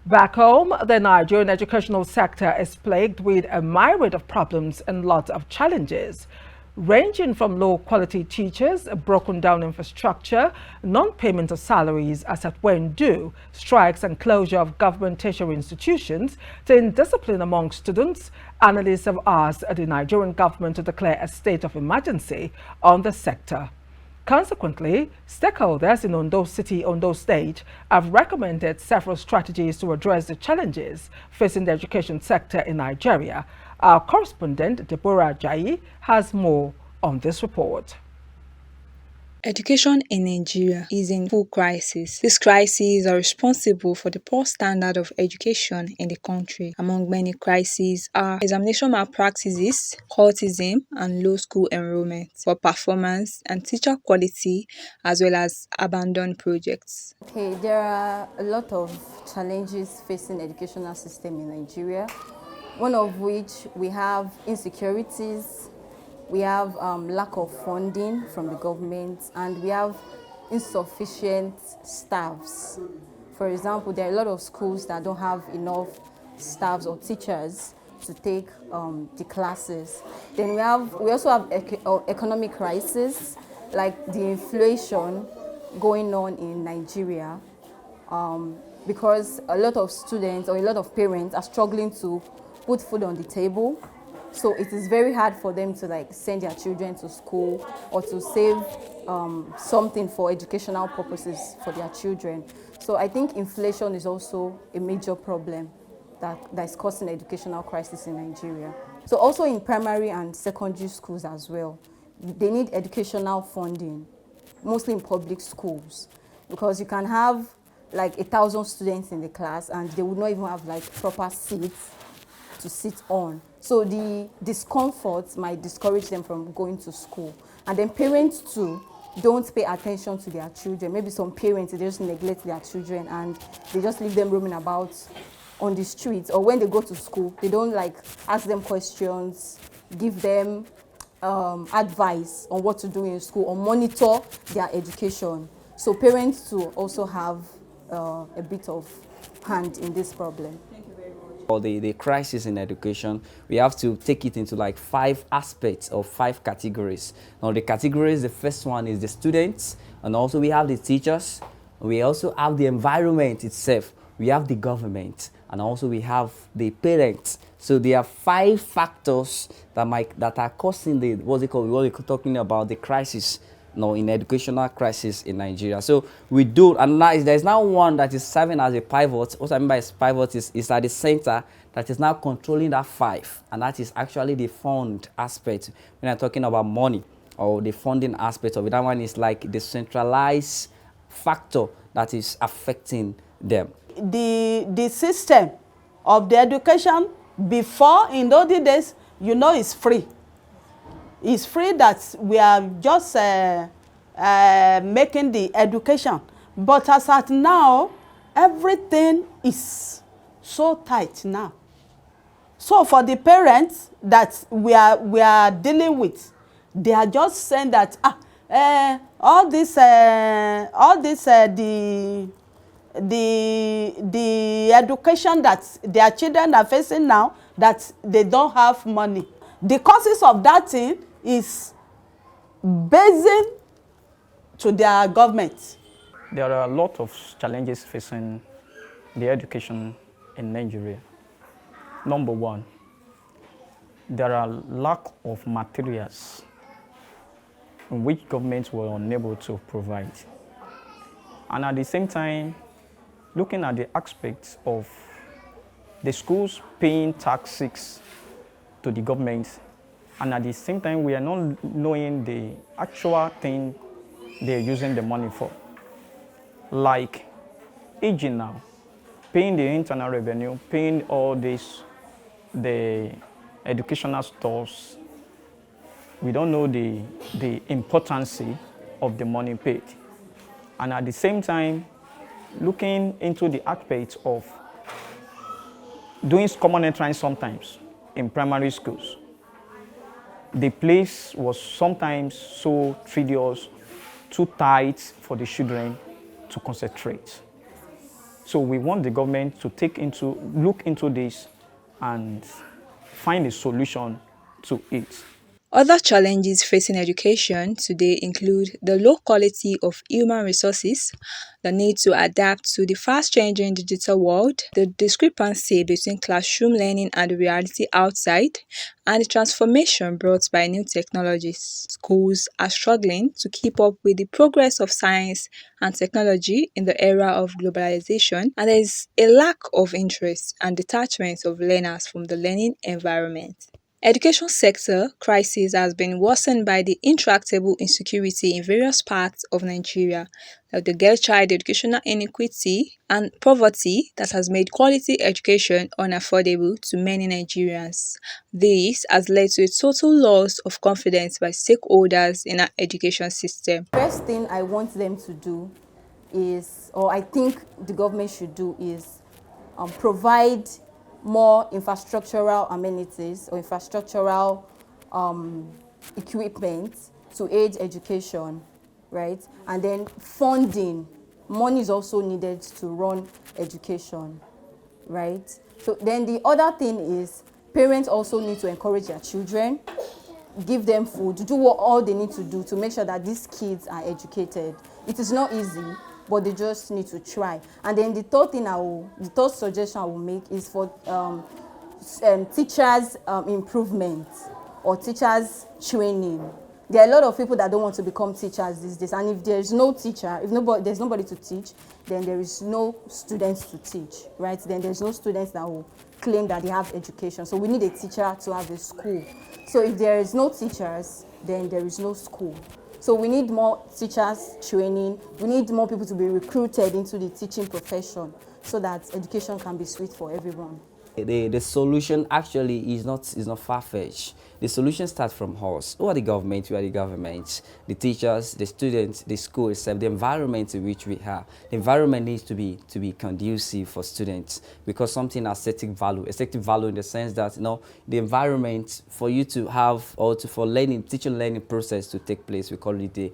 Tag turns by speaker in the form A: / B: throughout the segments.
A: Back home, the Nigerian educational sector is plagued with a myriad of problems and lots of challenges, ranging from low-quality teachers, broken down infrastructure, non-payment of salaries as at when due, strikes and closure of government tertiary institutions, to indiscipline among students. Analysts have asked the Nigerian government to declare a state of emergency on the sector. Consequently, stakeholders in Ondo City, Ondo State have recommended several strategies to address the challenges facing the education sector in Nigeria. Our correspondent, Deborah Ajayi, has more on this report.
B: Education in Nigeria is in full crisis. These crises are responsible for the poor standard of education in the country. Among many crises are examination malpractices, cultism, and low school enrollment, poor performance and teacher quality, as well as abandoned projects.
C: Okay, there are a lot of challenges facing the educational system in Nigeria, one of which we have insecurities, we have lack of funding from the government, and we have insufficient staffs. For example, there are a lot of schools that don't have enough staffs or teachers to take the classes. Then we also have economic crisis, like the inflation going on in Nigeria, because a lot of students or a lot of parents are struggling to put food on the table. So it is very hard for them to send their children to school or to save something for educational purposes for their children. So I think inflation is also a major problem that is causing educational crisis in Nigeria. So also in primary and secondary schools as well, they need educational funding, mostly in public schools, because you can have 1,000 students in the class and they would not even have proper seats to sit on. So the discomfort might discourage them from going to school. And then parents too don't pay attention to their children. Maybe some parents, they just neglect their children and they just leave them roaming about on the streets. Or when they go to school, they don't ask them questions, give them advice on what to do in school, or monitor their education. So parents too also have a bit of hand in this problem.
D: For the crisis in education, we have to take it into 5 aspects or 5 categories. Now the categories, the first one is the students, and also we have the teachers, we also have the environment itself, we have the government, and also we have the parents. So there are 5 factors that are causing the what we're talking about, the crisis in educational crisis in Nigeria. So we do analyze. There's now one that is serving as a pivot. What I mean by pivot is at the center that is now controlling that 5, and that is actually the fund aspect. When I'm talking about money or the funding aspect of it, that one is like the centralized factor that is affecting them.
E: The system of the education before, in those days, is free. It's free, that we are just making the education. But as at now, everything is so tight now. So for the parents that we are dealing with, they are just saying that all this the education that their children are facing now, that they don't have money. The causes of that thing is basing to their government.
F: There are a lot of challenges facing the education in Nigeria. Number one, there are lack of materials in which governments were unable to provide. And at the same time, looking at the aspects of the schools paying taxes to the government, and at the same time, we are not knowing the actual thing they're using the money for. Like aging now, paying the internal revenue, paying all this, the educational stores. We don't know the importance of the money paid. And at the same time, looking into the aspects of doing common entrance sometimes in primary schools. The place was sometimes so tedious, too tight for the children to concentrate. So we want the government to look into this and find a solution to it.
B: Other challenges facing education today include the low quality of human resources, the need to adapt to the fast-changing digital world, the discrepancy between classroom learning and the reality outside, and the transformation brought by new technologies. Schools are struggling to keep up with the progress of science and technology in the era of globalization, and there is a lack of interest and detachment of learners from the learning environment. Education sector crisis has been worsened by the intractable insecurity in various parts of Nigeria, like the girl-child educational inequity and poverty that has made quality education unaffordable to many Nigerians. This has led to a total loss of confidence by stakeholders in our education system.
C: First thing I want them to do is, or I think the government should do, is provide more infrastructural amenities or infrastructural equipment to aid education, right? And then funding, money is also needed to run education, right? So then the other thing is parents also need to encourage their children, give them food, do what all they need to do to make sure that these kids are educated. It is not easy, but they just need to try. And then the third suggestion I will make is for teachers improvement or teachers training. There are a lot of people that don't want to become teachers these days, and if there is no teacher, there's nobody to teach, then there is no students to teach, right? Then there's no students that will claim that they have education. So we need a teacher to have a school. So if there is no teachers, then there is no school. So we need more teachers training. We need more people to be recruited into the teaching profession so that education can be sweet for everyone.
D: The solution actually is not far-fetched. The solution starts from us. Who are the government? We are the government. The teachers, the students, the school itself, the environment in which we are. The environment needs to be conducive for students, because something has aesthetic value in the sense that the environment for you to have, or for teaching learning process to take place, we call it the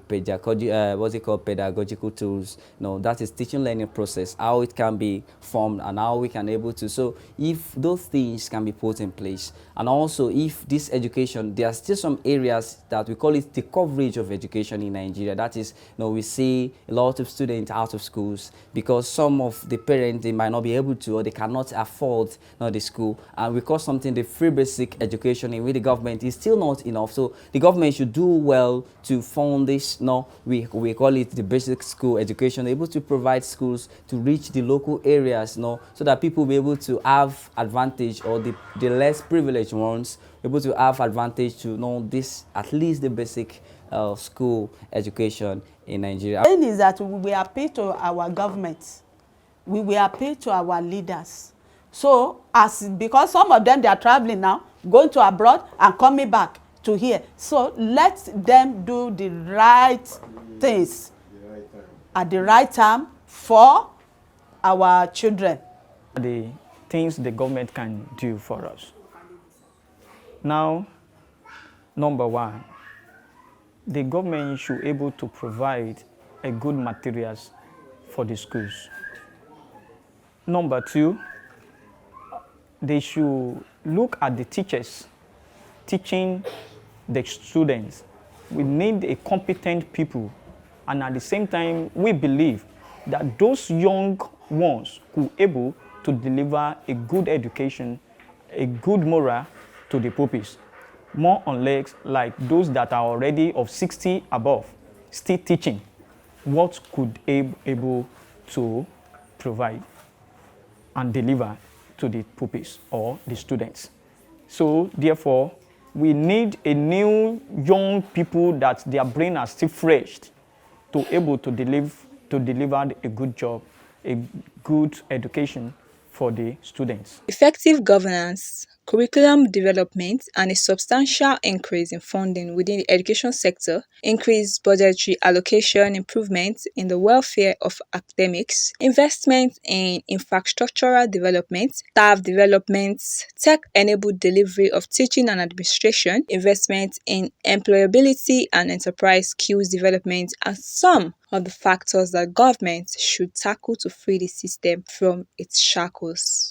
D: pedagogy, pedagogical tools. That is teaching learning process, how it can be formed and how we can able to. So if those things can be put in place, and also if this education, there are still some areas that we call it the coverage of education in Nigeria. That is, we see a lot of students out of schools because some of the parents, they might not be able to, or they cannot afford the school, and because something, the free basic education in with the government is still not enough. So the government should do well to fund this. We call it the basic school education, able to provide schools to reach the local areas, so that people will be able to have advantage, or the less privileged ones able to have advantage to know this, at least the basic school education in Nigeria.
E: The thing is that we will appeal to our government, we will appeal to our leaders. So because some of them, they are traveling now, going to abroad and coming back to here. So let them do the right things at the right time for our children.
F: The things the government can do for us. Now, number one, the government should be able to provide a good materials for the schools. Number two, they should look at the teachers teaching the students. We need a competent people, and at the same time, we believe that those young ones who are able to deliver a good education, a good moral to the pupils, more or less like those that are already of 60 above, still teaching, what could able to provide and deliver to the pupils or the students. So therefore, we need a new young people that their brain are still fresh to able to deliver a good job, a good education for the students.
B: Effective governance, curriculum development, and a substantial increase in funding within the education sector, increased budgetary allocation, improvements in the welfare of academics, investment in infrastructural development, staff development, tech-enabled delivery of teaching and administration, investment in employability and enterprise skills development are some of the factors that government should tackle to free the system from its shackles.